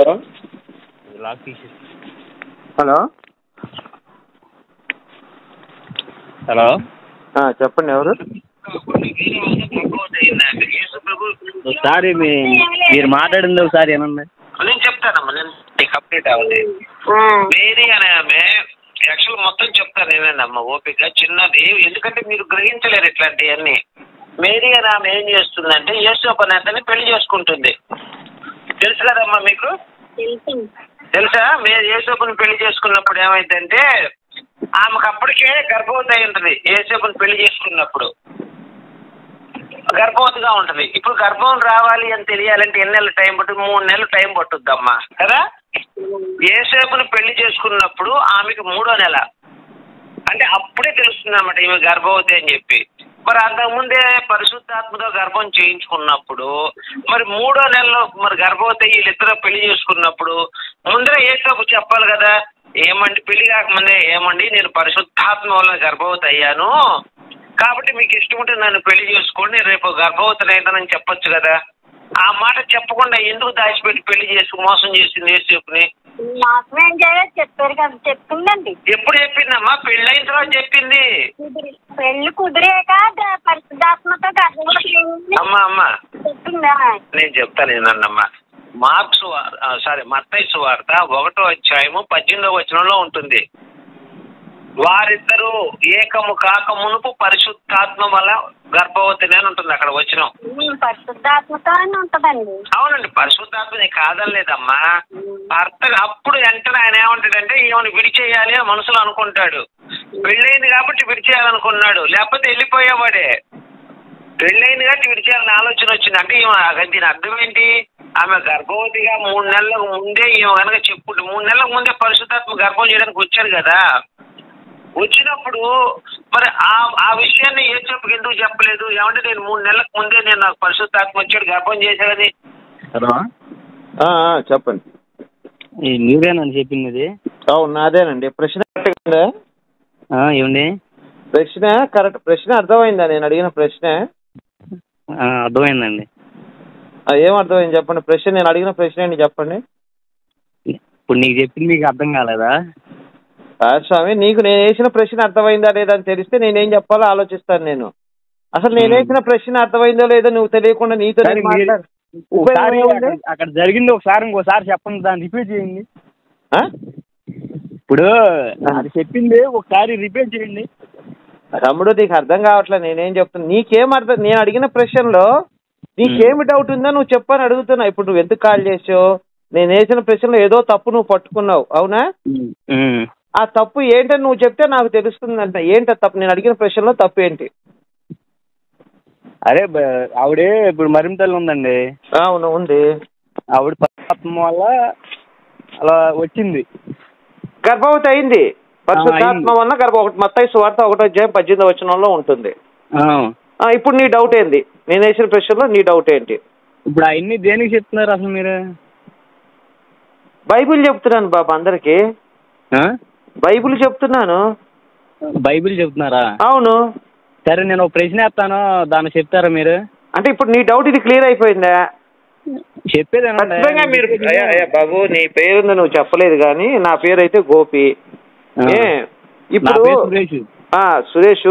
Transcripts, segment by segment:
Hello hello hello చెప్పండి ఎవరు? ఒకసారి మీరు మాట్లాడింది ఒకసారి ఏమన్నా నేను చెప్తానమ్మా, నేను కంప్లీట్ అవ్వాలి. మేరీ అనే ఆమె యాక్చువల్ మొత్తం చెప్తాను నేనేనమ్మా ఓపిక చిన్నది, ఎందుకంటే మీరు గ్రహించలేరు ఇట్లాంటివన్నీ. మేరీ అనే ఆమె ఏం చేస్తుందంటే యేసోపు అనే అతన్ని పెళ్లి చేసుకుంటుంది. తెలుసు కదమ్మా మీకు? తెలుసా? మీరు యేసోపుని పెళ్లి చేసుకున్నప్పుడు ఏమైందంటే ఆమెకు అప్పటికే గర్భవతి అయి ఉంటుంది. యేసోపుని పెళ్లి చేసుకున్నప్పుడు గర్భవతిగా ఉంటుంది. ఇప్పుడు గర్భం రావాలి అని తెలియాలంటే ఎన్ని నెలలు టైం పట్టుద్ది? 3 నెలలు టైం పట్టుద్దమ్మా కదా. యేసోపుని పెళ్లి చేసుకున్నప్పుడు ఆమెకు 3వ నెల, అంటే అప్పుడే తెలుస్తుంది అన్నమాట ఈమె గర్భవతి అని చెప్పి. మరి అంతకుముందే పరిశుద్ధాత్మతో గర్భం చేయించుకున్నప్పుడు మరి 3వ నెలలో మరి గర్భవతి వీళ్ళిద్దరూ పెళ్లి చేసుకున్నప్పుడు ముందర యేసోపు చెప్పాలి కదా, ఏమండి పెళ్లి కాకముందే, ఏమండి నేను పరిశుద్ధాత్మ వల్ల గర్భవతి అయ్యాను కాబట్టి మీకు ఇష్టం ఉంటే నన్ను పెళ్లి చేసుకోండి, రేపు గర్భవతిని అయితానని చెప్పొచ్చు కదా. ఆ మాట చెప్పకుండా ఎందుకు దాచిపెట్టి పెళ్లి చేసి మోసం చేసింది యేసోపుని? చెప్పారు కదా, చెప్పిందండి. ఎప్పుడు చెప్పిందమ్మా? పెళ్ళైన తర్వాత చెప్పింది. పెళ్లి కుదిరాక పరిశుద్ధాత్మతో అమ్మా చెప్పిందా? నేను చెప్తాను ఏంటన్నమ్మా. మత్తయి సువార్త 1వ అధ్యాయము 18వ వచనంలో ఉంటుంది, వారిద్దరూ ఏకము కాక మునుపు పరిశుద్ధాత్మ వల్ల గర్భవతిని అని ఉంటుంది అక్కడ వచనం. పరిశుద్ధాత్మతో ఉంటదండి. అవునండి, పరిశుద్ధాత్మని కాదనలేదమ్మా. భర్త అప్పుడు వెంటనే ఆయన ఏమంటాడంటే ఈమెను విడిచేయాలి అని మనసులో అనుకుంటాడు. పెళ్ళైంది కాబట్టి విడిచేయాలనుకున్నాడు, లేకపోతే వెళ్ళిపోయేవాడే. పెళ్ళైంది కాబట్టి విడిచేయాలని ఆలోచన వచ్చింది. అంటే దీని అర్థం ఏంటి? ఆమె గర్భవతిగా 3 నెలలకు ముందే ఈమె కనుక చెప్పుకుంటే 3 నెలలకు ముందే పరిశుద్ధాత్మ గర్భం చేయడానికి వచ్చాడు కదా. వచ్చినప్పుడు మరి ఆ విషయాన్ని యేసోపుకి ఎందుకు చెప్పలేదు? ఏమంటే నేను 3 నెలలకు ముందే నాకు పరిశుద్ధాత్మ వచ్చాడు గర్భం చేశాడని. హలో చెప్పండి. మీరేనని చెప్పింది? అవును నాదేనండి. ప్రశ్న కరెక్ట్గా ఏమండి? ప్రశ్న అర్థమైందా? నేను అడిగిన ప్రశ్న అర్థమైందండి. ఏం అర్థమైంది చెప్పండి. ప్రశ్న నేను అడిగిన ప్రశ్న ఏంటి చెప్పండి. ఇప్పుడు నీకు చెప్పింది మీకు అర్థం కాలేదా? స్వామి, నీకు నేను వేసిన ప్రశ్న అర్థమైందా లేదా అని తెలిస్తే నేనేం చెప్పాలో ఆలోచిస్తాను. నేను అసలు నేను వేసిన ప్రశ్న అర్థమైందో లేదో నువ్వు తెలియకుండా నీతో అక్కడ జరిగింది ఒకసారి ఇంకోసారి చెప్పండి, దాన్ని రిపీట్ చేయండి. ఇప్పుడు అది చెప్పింది ఒకసారి రిపీట్ చేయండి. తమ్ముడు నీకు అర్థం కావట్లేదు నేనేం చెప్తున్నా. నీకేం అర్థం? నేను అడిగిన ప్రశ్నలో నీకేమి డౌట్ ఉందో నువ్వు చెప్పని అడుగుతున్నా. ఇప్పుడు నువ్వు ఎందుకు కాల్ చేసావు? నేను వేసిన ప్రశ్నలో ఏదో తప్పు నువ్వు పట్టుకున్నావు, అవునా? ఆ తప్పు ఏంటని నువ్వు చెప్తే నాకు తెలుస్తుందంట. ఏంట తప్పు? నేను అడిగిన ప్రశ్నలో తప్పు ఏంటి? అరే ఆవిడే ఇప్పుడు మరింతలు ఉందండి. అవును ఉంది. ఆవిడ పరిశుద్ధాత్మ వల్ల అలా వచ్చింది, గర్భవతి అయింది. పరిశుద్ధాత్మ వల్ల గర్భవతి. మత్తయి సువార్త 1వ అధ్యాయం 18వ వచనంలో ఉంటుంది. ఇప్పుడు నీ డౌట్ ఏంది? నేను వేసిన ప్రశ్నలో నీ డౌట్ ఏంటి? ఇప్పుడు అవన్నీ దేనికి చెప్తున్నారు అసలు మీరు? బైబిల్ చెప్తున్నాను బాబా అందరికి. బైబిల్ చెప్తున్నాను. బైబిల్ చెప్తున్నారా? అవును. సరే నేను ఒక ప్రశ్న వేస్తాను, దాన్ని చెప్తారా మీరు? అంటే ఇప్పుడు నీ డౌట్ ఇది క్లియర్ అయిపోయిందా? చెప్పేది మీరు బాబు నీ పేరు నువ్వు చెప్పలేదు కానీ నా పేరు అయితే గోపి. ఇప్పుడు సురేష్,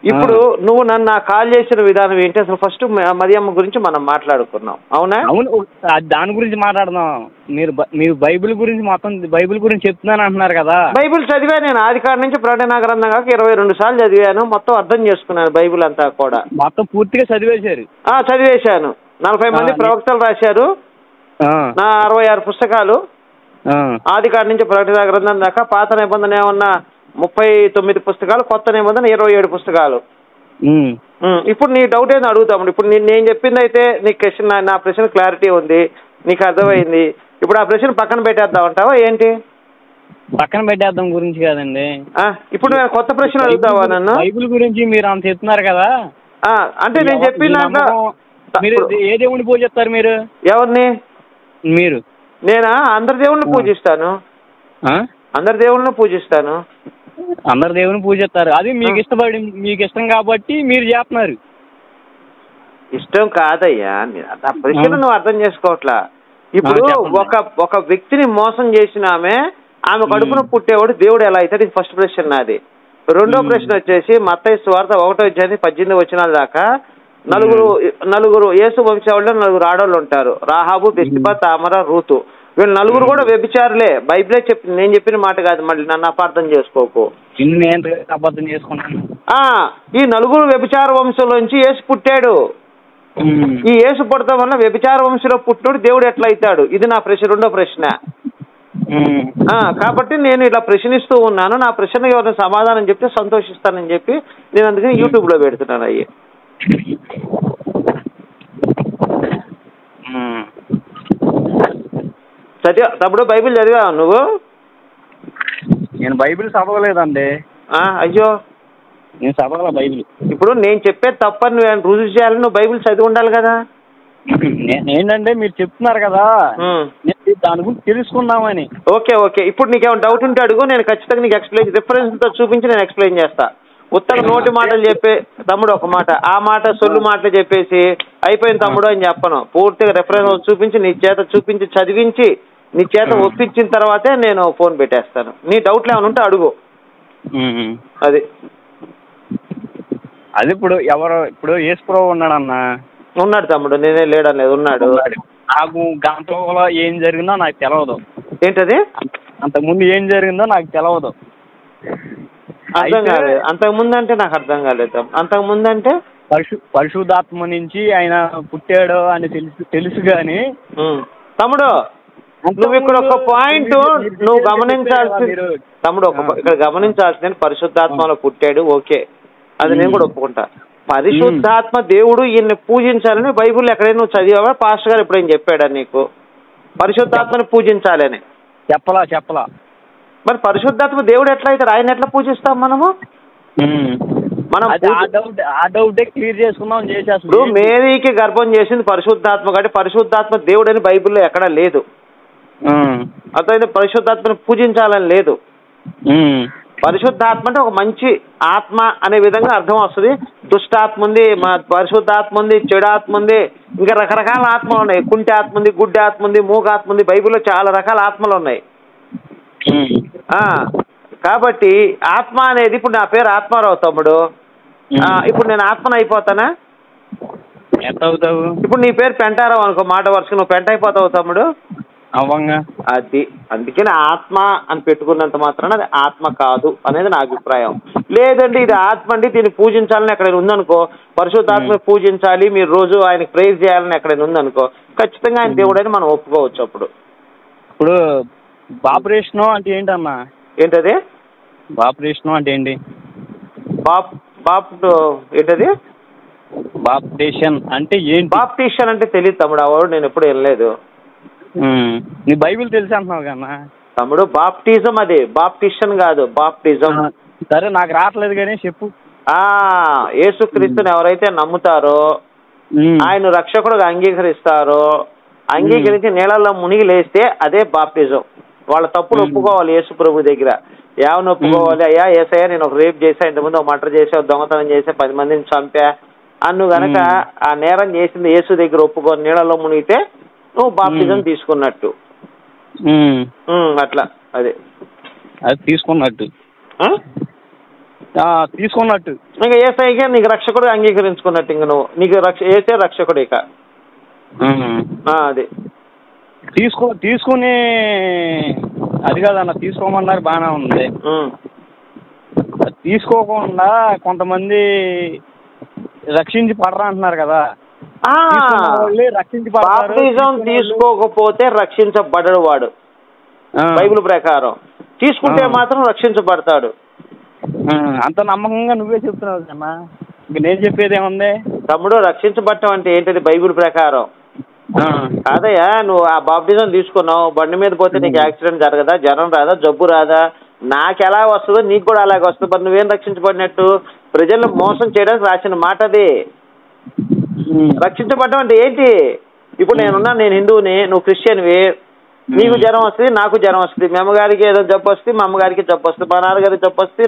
ఇప్పుడు నువ్వు నన్ను కాల్ చేసిన విధానం ఏంటి? అసలు ఫస్ట్ మరియమ్మ గురించి మనం మాట్లాడుకున్నాం, అవునా? అవును, దాని గురించి మాట్లాడదాం. మీరు బైబిల్ గురించి మొత్తం బైబిల్ గురించి చెప్తున్నాను అంటున్నారు కదా. బైబిల్ చదివా నేను ఆది కాండం నుంచి ప్రకటన గ్రంథం కాక 22 సార్లు చదివాను. మొత్తం అర్థం చేసుకున్నాను బైబిల్ అంతా కూడా. మొత్తం పూర్తిగా చదివేశారు? చదివేశాను. 40 మంది ప్రవక్తలు రాశారు. నా 66 పుస్తకాలు ఆది కాండం నుంచి ప్రకటన గ్రంథం దాకా. పాత నిబంధన ఏమన్నా 39 పుస్తకాలు, కొత్త నిబంధన 27 పుస్తకాలు. ఇప్పుడు నీ డౌట్ ఏంది అడుగుతాము. ఇప్పుడు నేను చెప్పింది అయితే నీకు క్వశ్చన్, నా ప్రశ్న క్లారిటీ ఉంది, నీకు అర్థమైంది. ఇప్పుడు ఆ ప్రశ్న పక్కన పెట్టేద్దాం అంటావా ఏంటి? పక్కన పెట్టేద్దాం గురించి కాదండి. ఇప్పుడు నేను కొత్త ప్రశ్న అడుగుతావా నన్ను? బైబిల్ గురించి మీరు అంత చెప్తున్నారు కదా. అంటే నేను చెప్పిన మీరు ఏ దేవుడిని పూజిస్తారు? మీరు ఎవరిని? మీరు. నేనా? అందరి దేవుళ్ళని పూజిస్తాను. అందరి దేవుళ్ళని పూజిస్తాను. అందరు దేవుని పూజిస్తారు. అది మీకు ఇష్టం కాబట్టి మీరు చేస్తున్నారు. ఇష్టం కాదయ్యా, ప్రశ్న నువ్వు అర్థం చేసుకోవట్లా. ఇప్పుడు ఒక వ్యక్తిని మోసం చేసిన ఆమె కడుపున పుట్టేవాడు దేవుడు ఎలా అవుతాడు? ఇది ఫస్ట్ ప్రశ్న నాది. రెండో ప్రశ్న వచ్చేసి మత్తయి సువార్త 1:18 దాకా నలుగురు యేసు వంశావళిలో 4 ఆడవాళ్ళు ఉంటారు. రాహాబు, బెత్సిబా, తామర, రూతు. వీళ్ళు 4 కూడా వ్యభిచారులే. బైబిలే చెప్పింది, నేను చెప్పిన మాట కాదు. మళ్ళీ నన్ను అపార్థం చేసుకోకు. అబద్ధం చేసుకున్నాను. ఈ 4 వ్యభిచార వంశంలోంచి యేసు పుట్టాడు. ఈ యేసు పుట్టడం వల్ల వ్యభిచార వంశంలో పుట్టినోడు దేవుడు ఎట్లా అవుతాడు? ఇది నా రెండో ప్రశ్న. కాబట్టి నేను ఇట్లా ప్రశ్నిస్తూ ఉన్నాను. నా ప్రశ్నకి ఎవరైనా సమాధానం చెప్తే సంతోషిస్తానని చెప్పి నేను అందుకని యూట్యూబ్లో పెడుతున్నాను. అయ్యి తప్పుడు బైబిల్ చదివావా నువ్వు? నేను బైబిల్ చదవలేదండి. అయ్యో, నేను చదవాల బైబిల్. ఇప్పుడు నేను చెప్పేది తప్పని నువ్వు రుజువు చేయాలని నువ్వు బైబిల్ చదివి ఉండాలి కదా. ఏంటంటే మీరు చెప్తున్నారు కదా, దాని గురించి తెలుసుకుందామని. ఓకే. ఇప్పుడు నీకేమైనా డౌట్ ఉంటే అడుగు, నేను ఖచ్చితంగా నీకు రిఫరెన్స్తో చూపించి నేను ఎక్స్ప్లెయిన్ చేస్తా. ఉత్తర నోటి మాటలు చెప్పే తమ్ముడు ఒక మాట, ఆ మాట సొల్లు మాటలు చెప్పేసి అయిపోయిన తమ్ముడు అని చెప్పను. పూర్తిగా రిఫరెన్స్ చూపించి నీ చేత చూపించి చదివించి నీ చేత ఒప్పించిన తర్వాతే నేను ఫోన్ పెట్టేస్తాను. నీ డౌట్లు ఏమైనా ఉంటే అడుగు. అది ఇప్పుడు యేసుప్రభు ఉన్నాడన్నా? ఉన్నాడు తమ్ముడు, నేనే లేడలేదు, ఉన్నాడు. నాకు గంటలో ఏం జరిగిందో నాకు తెలియదు. ఏంటది? అంతకుముందు ఏం జరిగిందో నాకు తెలియదు. అర్థం కాలేదు. అంతకుముందు అంటే నాకు అర్థం కాలేదు. అంతకుముందు అంటే పరిశుద్ధాత్మ నుంచి ఆయన పుట్టాడు అని తెలుసు కానీ తమ్ముడు నువ్వు ఇక్కడ ఒక పాయింట్ నువ్వు గమనించాల్సింది పరిశుద్ధాత్మలో పుట్టాడు. ఓకే, అది నేను కూడా ఒప్పుకుంటా. పరిశుద్ధాత్మ దేవుడు ఈయన్ని పూజించాలని బైబిల్ ఎక్కడైనా నువ్వు చదివావా? పాస్టర్ గారు ఎప్పుడైనా చెప్పాడా నీకు పరిశుద్ధాత్మని పూజించాలని? చెప్పలా. మరి పరిశుద్ధాత్మ దేవుడు ఎట్లా అవుతాడు? ఆయన ఎట్లా పూజిస్తాం మనము? క్లియర్ చేసుకుందాం. ఇప్పుడు మేరీకి గర్భం చేసింది పరిశుద్ధాత్మ కాబట్టి పరిశుద్ధాత్మ దేవుడు అని బైబిల్లో ఎక్కడా లేదు. అతను పరిశుద్ధాత్మని పూజించాలని లేదు. పరిశుద్ధాత్మ అంటే ఒక మంచి ఆత్మ అనే విధంగా అర్థం వస్తుంది. దుష్టాత్మ ఉంది, పరిశుద్ధాత్మ ఉంది, చెడు ఆత్మ ఉంది, ఇంకా రకరకాల ఆత్మలు ఉన్నాయి. కుంటి ఆత్మ ఉంది, గుడ్డి ఆత్మ ఉంది, మూగాత్మ ఉంది. బైబిల్లో చాలా రకాల ఆత్మలు ఉన్నాయి. కాబట్టి ఆత్మ అనేది, ఇప్పుడు నా పేరు ఆత్మారావు తమ్ముడు, ఇప్పుడు నేను ఆత్మను అయిపోతానా? ఇప్పుడు నీ పేరు పెంటారావు అనుకో, మాట వరుసగా నువ్వు పెంట అయిపోతావు తమ్ముడు. అది అందుకని ఆత్మ అని పెట్టుకున్నంత మాత్రాన అది ఆత్మ కాదు అనేది నా అభిప్రాయం. లేదండి ఇది ఆత్మ అండి, దీన్ని పూజించాలని ఎక్కడైనా ఉందనుకో, పరిశుద్ధాత్మ పూజించాలి, మీరు రోజు ఆయనకి ప్రేయర్ చేయాలని ఎక్కడైనా ఉందనుకో, ఖచ్చితంగా ఆయన దేవుడని మనం ఒప్పుకోవచ్చు. ఇప్పుడు బాప్టిజం అంటే ఏంటమ్మా? ఏంటది బాప్టిజం అంటే ఏంటి? ఏంటది బాప్టిజం అంటే ఏంటి? బాప్టిషన్ అంటే తెలియదు తమ్ముడు, అవడు నేను ఎప్పుడు వెళ్ళలేదు. నీ బైబిల్ తెలిసి అంటున్నావు కన్నా తమ్ముడు. బాప్టిజం అది, బాప్టిషన్ కాదు, బాప్టిజం. సరే నాకు రావట్లేదు కానీ చెప్పు. యేసుక్రీస్తుని ఎవరైతే నమ్ముతారో, ఆయన రక్షకుడుగా అంగీకరిస్తారో, అంగీకరించి నీళ్ళల్లో మునిగి లేస్తే అదే బాప్టిజం. వాళ్ళ తప్పులు ఒప్పుకోవాలి యేసు ప్రభు దగ్గర. ఏమని ఒప్పుకోవాలి? అయ్యా యేసయ్యా నేను ఒక రేప్ చేసా, ఇంతకుముందు ఒక మర్డర్ చేసా, దొంగతనం చేసా, 10 మందిని చంపా అన్ను గనక ఆ నేరం చేసింది యేసు దగ్గర ఒప్పుకొని నీళ్ళలో మునిగితే నువ్వు బాప్టిజం తీసుకున్నట్టు. అట్లా అది తీసుకున్నట్టు ఇంకా యేసయ్యగా నీకు రక్షకుడు అంగీకరించుకున్నట్టు. ఇంక నువ్వు నీకు యేసే రక్షకుడు. ఇక అది తీసుకుని అది కాదన్న, తీసుకోమన్నారు బాగానే ఉంది. తీసుకోకుండా కొంతమంది రక్షించి పడరా అంటున్నారు కదా. బాప్టిజం తీసుకోకపోతే రక్షించబడడు వాడు బైబిల్ ప్రకారం. తీసుకుంటే మాత్రం రక్షించబడతాడు. అంత నమ్మకంగా నువ్వే చెప్తున్నావు కన్నా, ఇంక నేను చెప్పేది ఏముంది తమ్ముడు? రక్షించబడటం అంటే ఏంటది బైబిల్ ప్రకారం? కాదయ్యా, నువ్వు ఆ బాప్టిజం తీసుకున్నావు, బండి మీద పోతే నీకు యాక్సిడెంట్ జరగదా, జ్వరం రాదా, జబ్బు రాదా? నాకు ఎలా వస్తుందో నీకు కూడా అలాగే వస్తుంది. మరి నువ్వేం రక్షించబడినట్టు? ప్రజలను మోసం చేయడానికి రాసిన మాట అది. రక్షించబడటం అంటే ఏంటి? ఇప్పుడు నేను హిందువుని, నువ్వు క్రిస్టియన్వి, నీకు జ్వరం వస్తుంది, నాకు జ్వరం వస్తుంది, మీ అమ్మగారికి ఏదో జబ్బు వస్తుంది, మా అమ్మగారికి జబ్బు వస్తుంది, మా నాన్నగారికి జబ్బు వస్తుంది,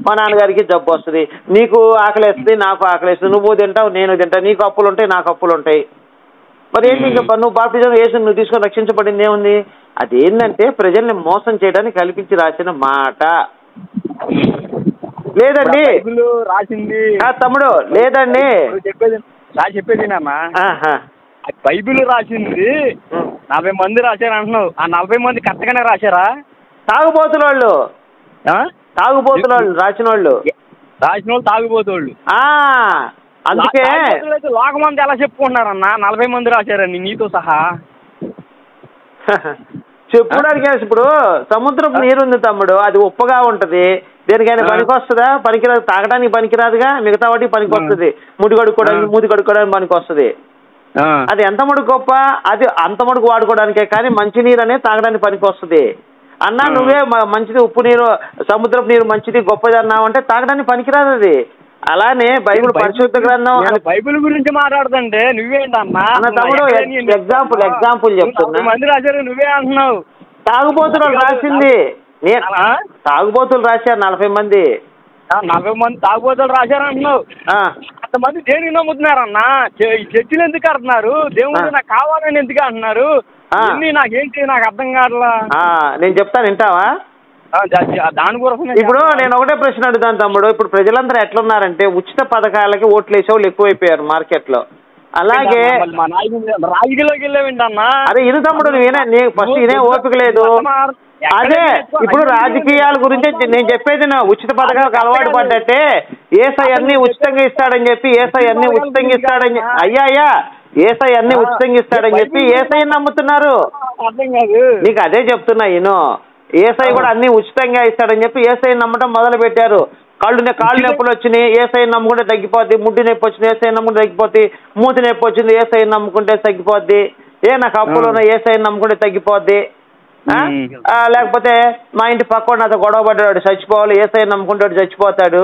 మా నాన్నగారికి జబ్బు వస్తుంది. నీకు ఆకలి వేస్తుంది, నాకు ఆకలి వేస్తుంది, నువ్వు తింటావు, నేను తింటా, నీకు అప్పులు ఉంటాయి, నాకు అప్పులు ఉంటాయి. మరి ఏంటి ఇంకా నువ్వు బాప్టిజం వేసి నువ్వు తీసుకొని రక్షించబడింది ఏముంది? అదేంటంటే ప్రజల్ని మోసం చేయడానికి కల్పించి రాసిన మాట. లేదండి రాసింది తమ్ముడు, లేదండి చెప్పేది బైబిల్ రాసింది 40 మంది రాశారు అంటున్నావు. ఆ 40 మంది కరెక్ట్గానే రాశారా? తాగుబోతుల వాళ్ళు రాసిన వాళ్ళు తాగుబోతులు. అందుకే లోకమంది ఎలా చెప్పుకుంటున్నారన్నా 40 మంది రాశారని నీతో సహా? చెప్పుకోవడానికి ఇప్పుడు సముద్రం నీరుంది తమ్ముడు, అది ఉప్పగా ఉంటది, దేనికైనా పనికి వస్తుందా? పనికిరాదు. తాగడానికి పనికిరాదుగా, మిగతా వాటికి పనికి వస్తుంది. మూతి కడుక్కోవడానికి పనికి వస్తుంది. అది ఎంత మటుకు గొప్ప, అది అంత మటుకు వాడుకోవడానికే, కానీ మంచి నీరు అనేది తాగడానికి పనికి వస్తుంది. అన్నా నువ్వే మంచిది, ఉప్పు నీరు, సముద్రపు నీరు మంచిది గొప్పది అన్నావు అంటే తాగడానికి పనికిరాదు అది. అలానే బైబిల్ పరిశుద్ధ గ్రంథం. బైబిల్ గురించి మాట్లాడుతుంటే నువ్వేంటన్నా తమ్ముడు ఎగ్జాంపుల్ చెప్తున్నా. మంది రాశారు, నువ్వే అంటున్నావు. తాగుబోతులు రాసింది, తాగుబోతులు రాశారు 40 మంది. 40 మంది తాగుబోతులు రాశారు అంటున్నావు. అంతమంది దేనికి నమ్ముతున్నారన్నా? చర్చిలు ఎందుకు కడుతున్నారు? దేవుడు నాకు కావాలని ఎందుకు అంటున్నారు? నాకేంటి, నాకు అర్థం కావట్లా. నేను చెప్తాను, వింటావా? దానికోసం ఇప్పుడు నేను ఒకటే ప్రశ్న అడుగుతాను తమ్ముడు. ఇప్పుడు ప్రజలందరూ ఎట్లున్నారంటే ఉచిత పథకాలకి ఓట్లు వేసేవాళ్ళు ఎక్కువైపోయారు మార్కెట్లో. అలాగే రాజకీయాల్లోకి వెళ్ళేవింటన్నా. అరే ఇను తమ్ముడు, ఫస్ట్ ఇదే ఓపిక లేదు. అదే ఇప్పుడు రాజకీయాల గురించి నేను చెప్పేది. ఉచిత పథకాలకు అలవాటు పడ్డట్టే ఏసై అన్ని ఉచితంగా ఇస్తాడని చెప్పి ఏసై అన్ని ఉచితంగా ఇస్తాడని ఏసై అన్ని ఉచితంగా ఇస్తాడని చెప్పి ఏసై నమ్ముతున్నారు. నీకు అదే చెప్తున్నా. ఏసై కూడా అన్ని ఉచితంగా ఇస్తాడని చెప్పి ఏసై నమ్మటం మొదలు పెట్టారు. కాళ్ళు నొప్పులు వచ్చినాయి, ఏసై నమ్ముకుంటే తగ్గిపోద్ది. ముడ్డి నొప్పి వచ్చింది, ఏసై నమ్ముకుంటే తగ్గిపోద్ది. మూతి నొప్పి వచ్చింది, ఏసై నమ్ముకుంటే తగ్గిపోద్ది. నాకు అప్పులున్న ఏసై నమ్ముకుంటే తగ్గిపోద్ది. లేకపోతే మా ఇంటి పక్కన నాతో గొడవ పడ్డాడు, చచ్చిపోవాలి, ఏసై నమ్ముకుంటాడు, చచ్చిపోతాడు.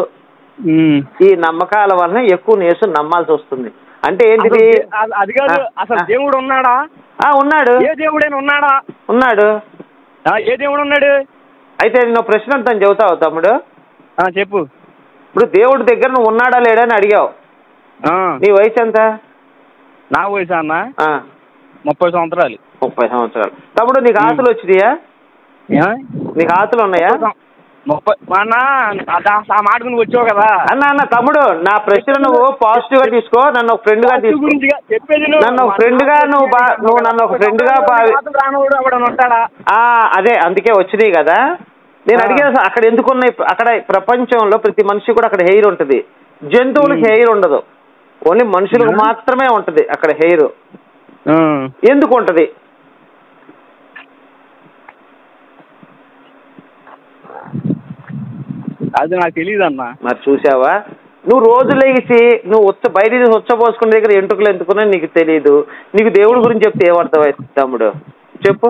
ఈ నమ్మకాల వలన ఎక్కువ నేసు నమ్మాల్సి వస్తుంది. అంటే ఏంటిది? అది కాదు, అసలు దేవుడు ఉన్నాడా? ఉన్నాడు. ఏ దేవుడైనా ఉన్నాడా? ఉన్నాడు. ఏ దేవుడు ఉన్నాడు? అయితే నేను ప్రశ్న అంతా చెబుతావు తమ్ముడు. చెప్పు. ఇప్పుడు దేవుడి దగ్గర నువ్వు ఉన్నాడా లేడా అని అడిగావు. నీ వయసు ఎంత? నా వయసు అన్న 30 సంవత్సరాలు. 30 సంవత్సరాలు. తమ్ముడు నీకు ఆశలు వచ్చినాయా? నీకు ఆశలు ఉన్నాయా? 30 ఆ మాట నువ్వు వచ్చావు కదా అన్న. తమ్ముడు నా ప్రశ్న నువ్వు పాజిటివ్ గా తీసుకో. నన్ను ఒక ఫ్రెండ్ గా తీసుకో. నన్ను ఒక ఫ్రెండ్ గా నువ్వు నన్ను ఒక ఫ్రెండ్ గా అదే అందుకే వచ్చినాయి కదా. నేను అడిగేది అక్కడ ఎందుకున్నాయి? అక్కడ ప్రపంచంలో ప్రతి మనిషి కూడా అక్కడ హెయిర్ ఉంటుంది. జంతువులకు హెయిర్ ఉండదు, ఓన్లీ మనుషులకు మాత్రమే ఉంటది అక్కడ హెయిర్. ఎందుకు ఉంటది? అది నాకు తెలియదు అన్న. మరి చూసావా, నువ్వు రోజు లేచి నువ్వు బయట ఉచ్చపోసుకునే దగ్గర ఎంటుకలు ఎందుకున్నా నీకు తెలియదు. నీకు దేవుడి గురించి చెప్తే ఏమర్థమవుతుంది తమ్ముడు? చెప్పు.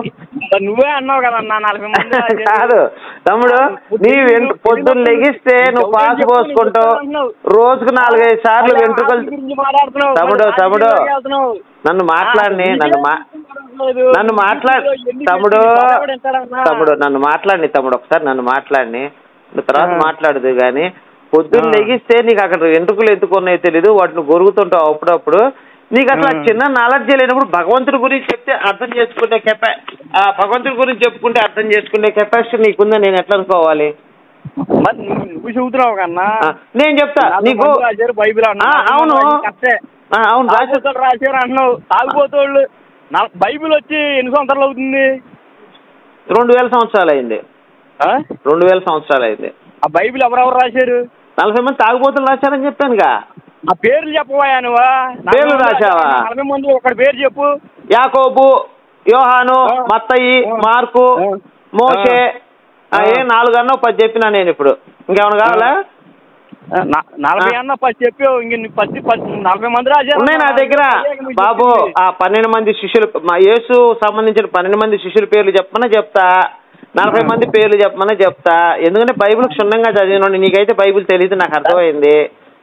నువ్వే అన్నావు కదన్నా 40 మంది. కాదు తమ్ముడు, పొద్దున్న లెగిస్తే నువ్వు పాసు పోసుకుంటావు, రోజుకు 4-5 సార్లు వెంట్రుకలు. తమ్ముడు నన్ను మాట్లాడి తమ్ముడు ఒకసారి నన్ను మాట్లాడి తర్వాత మాట్లాడదు. కానీ పొద్దున్న లెగిస్తే నీకు అక్కడ వెంట్రుకలు ఎందుకున్నాయో తెలీదు, వాటిని గొరుగుతుంటావు అప్పుడప్పుడు. నీకు అసలు చిన్న నాలెడ్జ్ లేనప్పుడు భగవంతుడి గురించి చెప్తే అర్థం చేసుకునే భగవంతుడి గురించి చెప్పుకుంటే అర్థం చేసుకునే కెపాసిటీ నీకుందని నేను ఎట్లా అనుకోవాలి? నువ్వు చెబుతున్నావు కన్నా, నేను చెప్తా నీకు. అవును రాశారు అంటున్నావు. తాగుబోతోళ్ళు బైబిల్ వచ్చి ఎన్ని సంవత్సరాలు అవుతుంది? 2000 సంవత్సరాలు అయింది. 2000 సంవత్సరాలు అయింది. ఆ బైబిల్ ఎవరెవరు రాశారు? 40 మంది తాగుబోతులు రాశారని చెప్పానుగా. ఆ పేర్లు చెప్పవా నువ్వా? పేర్లు రాశావా? 40 మంది ఒకటి పేరు చెప్పు. యాకోబు, యోహాను, మత్తయి, మార్కు, మోషే. 4 అన్నా 10 చెప్పినా నేను. ఇప్పుడు ఇంకేమైనా కావాలా? 40 అన్నా 10 చెప్పావు. ఇంక 40 మంది రాశారు ఉన్నాయి నా దగ్గర బాబు. ఆ 12 మంది శిష్యులు, మా యేసు సంబంధించిన 12 మంది శిష్యుల పేర్లు చెప్పమని చెప్తా. 40 మంది పేర్లు చెప్పమని చెప్తా. ఎందుకంటే బైబిల్ క్షుణ్ణంగా చదివినండి. నీకైతే బైబిల్ తెలియదు, నాకు అర్థమైంది.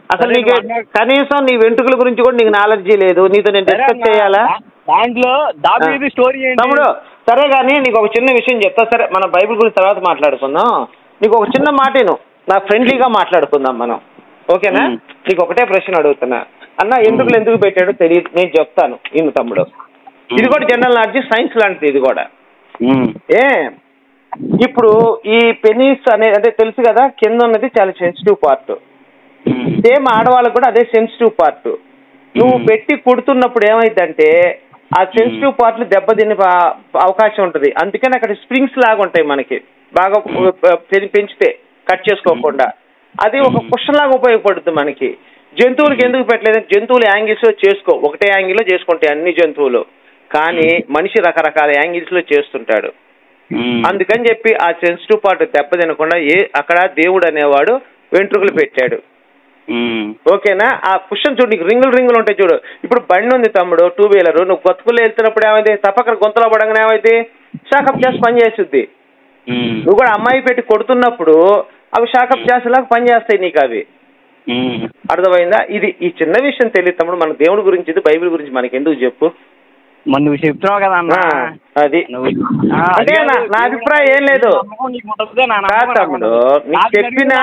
అసలు నీకు కనీసం నీ వెంట్రుకల గురించి కూడా నీకు నాలెడ్జీ లేదు. నీతో నేను డిస్కస్ చేయాలా? దాంట్లో దావీదు స్టోరీ తమ్ముడు సరే కానీ నీకు ఒక చిన్న విషయం చెప్తా. సరే మనం బైబిల్ గురించి తర్వాత మాట్లాడుకుందాం. నీకు ఒక చిన్న మాటను నా ఫ్రెండ్లీగా మాట్లాడుకుందాం మనం, ఓకేనా? నీకు ఒకటే ప్రశ్న అడుగుతున్నా. అన్న ఎందుకు పెట్టాడో తెలియదు, నేను చెప్తాను ఇನ್ನು తమ్ముడు. ఇది కూడా జనరల్ నాలెడ్జ్, సైన్స్ లాంటిది ఇది కూడా. ఇప్పుడు ఈ పెనీస్ అనేది అంటే తెలుసు కదా, కింద ఉన్నది చాలా సెన్సిటివ్ పార్ట్. సేమ్ ఆడవాళ్ళకు కూడా అదే సెన్సిటివ్ పార్ట్. నువ్వు పెట్టి కుడుతున్నప్పుడు ఏమైందంటే ఆ సెన్సిటివ్ పార్ట్లు దెబ్బతినే అవకాశం ఉంటుంది. అందుకని అక్కడ స్ప్రింగ్స్ లాగా ఉంటాయి మనకి, బాగా పెంచితే కట్ చేసుకోకుండా. అది ఒక కుషన్ లాగా ఉపయోగపడుతుంది మనకి. జంతువులకి ఎందుకు పెట్టలేదు? జంతువులు యాంగిల్స్ లో చేసుకో, ఒకటే యాంగిల్లో చేసుకుంటాయి అన్ని జంతువులు, కానీ మనిషి రకరకాల యాంగిల్స్ లో చేస్తుంటాడు. అందుకని చెప్పి ఆ సెన్సిటివ్ పార్ట్ దెబ్బ తినకుండా అక్కడ దేవుడు అనేవాడు వెంట్రుకలు పెట్టాడు. ఓకేనా? ఆ కుషన్ చూడు, నీకు రింగులు ఉంటాయి చూడు. ఇప్పుడు బండి ఉంది తమ్ముడు, 2 వీలర్, నువ్వు గతుకుల్లో వెళ్తున్నప్పుడు ఏమైంది, తప్పక గుంతలో పడగానే ఏమైంది, షాకప్ చేసి పనిచేస్తుంది. నువ్వు కూడా అమ్మాయి పెట్టి కొడుతున్నప్పుడు అవి షాకప్ చేసేలాగా పనిచేస్తాయి నీకు అవి. అర్థమైందా? ఇది ఈ చిన్న విషయం తెలియదు తమ్ముడు. మన దేవుడి గురించి, ఇది బైబిల్ గురించి మనకి ఎందుకు చెప్పు. నువ్వు చెప్తున్నావు కదా అన్న, అది అంటే నా అభిప్రాయం ఏం లేదు తమ్ముడు. నీకు చెప్పినా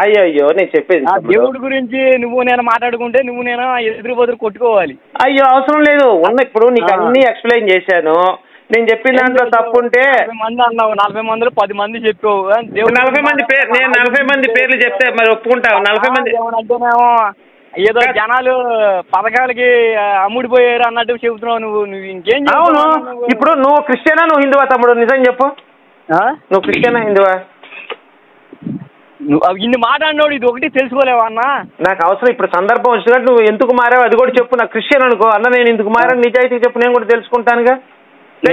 అయ్యో నేను చెప్పేది దేవుడి గురించి నువ్వు నేను మాట్లాడుకుంటే నువ్వు నేను ఎదురు బదురు కొట్టుకోవాలి. అయ్యో అవసరం లేదు. ఇప్పుడు నీకు అన్ని ఎక్స్ప్లెయిన్ చేశాను. నేను చెప్పిన దాంట్లో తప్పుంటే 40 అన్నావు, 40 మందిలో 10 మంది చెప్పావు. 40 మంది పేరు, నేను 40 మంది పేర్లు చెప్తే మరి ఒప్పుకుంటావు? 40 మంది అంటేనేమో ఏదో జనాలు పథకాలకి అమ్ముడిపోయారు అన్నట్టు చెబుతున్నావు నువ్వు. ఇంకేం? అవును. ఇప్పుడు నువ్వు క్రిస్టియనా, నువ్వు హిందువా తమ్ముడు? నిజం చెప్పు, నువ్వు క్రిస్టియనా హిందువా? నువ్వు ఇన్ని మాట్లాడినోడు ఇది ఒకటి తెలుసుకోలేవా అన్న? నాకు అవసరం. ఇప్పుడు సందర్భం వచ్చినట్టు నువ్వు ఎందుకు మారావు అది కూడా చెప్పు. నాకు క్రిస్టియన్ అనుకో అన్న, నేను ఎందుకు మారాను నిజాయితీ చెప్పు, నేను కూడా తెలుసుకుంటానుగా. మీ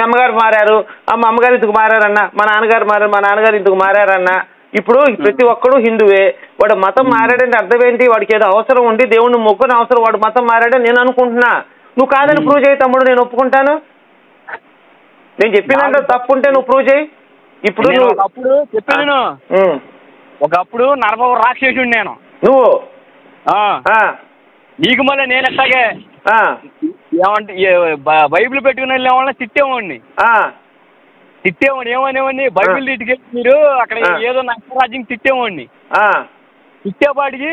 అమ్మగారు మారారు, మా అమ్మగారు ఇందుకు మారారన్న, మా నాన్నగారు మారారు, మా నాన్నగారు ఇందుకు మారారన్న. ఇప్పుడు ప్రతి ఒక్కడు హిందువే. వాడు మతం మారాడంటే అర్థం ఏంటి? వాడికి ఏదో అవసరం ఉండి దేవుడిని మొక్కుని అవసరం, వాడు మతం మారాడని నేను అనుకుంటున్నా. నువ్వు కాదని ప్రూవ్ చేయి తమ్ముడు, నేను ఒప్పుకుంటాను. నేను చెప్పినంటే తప్పు ఉంటే నువ్వు ప్రూవ్ చేయి. ఇప్పుడు అప్పుడు చెప్పాను, ఒకప్పుడు నరబ రాక్షసుడు నేను. నువ్వు నీకు మళ్ళీ నేను ఎట్టాగే ఏమంటే బైబిల్ పెట్టుకుని వెళ్ళేవాళ్ళ తిట్టేవాడిని. ఏమనేవాడిని, బైబిల్ తిట్టుకెళ్ళి మీరు అక్కడ ఏదో నష్టరాజ్యం తిట్టేవాడిని. తిట్టేపాటికి